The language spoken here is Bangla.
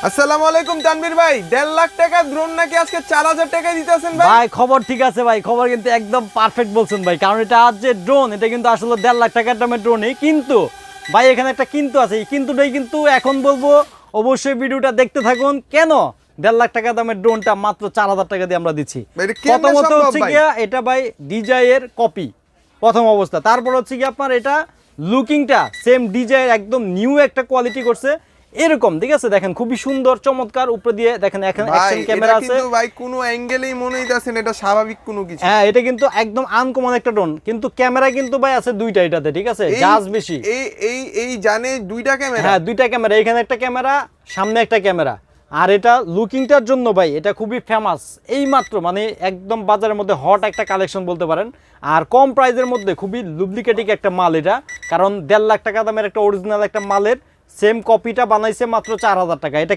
আসসালামু আলাইকুম তানভীর ভাই, 1.5 লাখ টাকা ড্রোন নাকি আজকে 4000 টাকায় দিতেছেন ভাই? ভাই খবর ঠিক আছে ভাই, খবর কিন্তু একদম পারফেক্ট বলছেন ভাই, কারণ এটা আজ যে ড্রোন এটা কিন্তু আসলে 1.5 লাখ টাকার দামের ড্রোনই, কিন্তু ভাই এখানে একটা কিন্তু আছে। এই কিন্তুটাই কিন্তু এখন বলবো, অবশ্যই ভিডিওটা দেখতে থাকুন। কেন 1.5 লাখ টাকা দামের ড্রোনটা মাত্র 4000 টাকা দিয়ে আমরা দিচ্ছি? ভাই, এটা কেমনে প্রথমত সম্ভব হচ্ছে ভাই? গিয়া এটা ভাই ডিজাই এর কপি প্রথম অবস্থা, তারপর হচ্ছে কি আপনার এটা লুকিংটা সেম ডিজাই একদম নিউ একটা কোয়ালিটি করছে এরকম, ঠিক আছে? দেখেন খুবই সুন্দর চমৎকার, উপরে দিয়ে দেখেন এখন ভাই অ্যাকশন ক্যামেরা এটা আছে। কিন্তু ভাই কোনো অ্যাঙ্গেলেই মনে হইতাছেন এটা স্বাভাবিক কোনো কিছু। হ্যাঁ, এটা কিন্তু একদম আনকমন একটা ড্রোন, কিন্তু ক্যামেরা কিন্তু ভাই আছে দুইটা এটাতে, ঠিক আছে? এই- জাজ বেশি। এই এই এই জানে দুইটা ক্যামেরা। হ্যাঁ, দুইটা ক্যামেরা, এখানে একটা ক্যামেরা, সামনে একটা ক্যামেরা। আর এটা লুকিংটার জন্য ভাই এটা খুবই ফেমাস, এই মাত্র মানে একদম বাজারের মধ্যে হট একটা কালেকশন বলতে পারেন। আর কম প্রাইসের মধ্যে খুবই ডুপ্লিকেটিক একটা মাল এটা, কারণ 1.5 লাখ টাকা দামের একটা অরিজিনাল একটা মালের সেম কপিটা বানাইছে মাত্র 4000 টাকা। এটা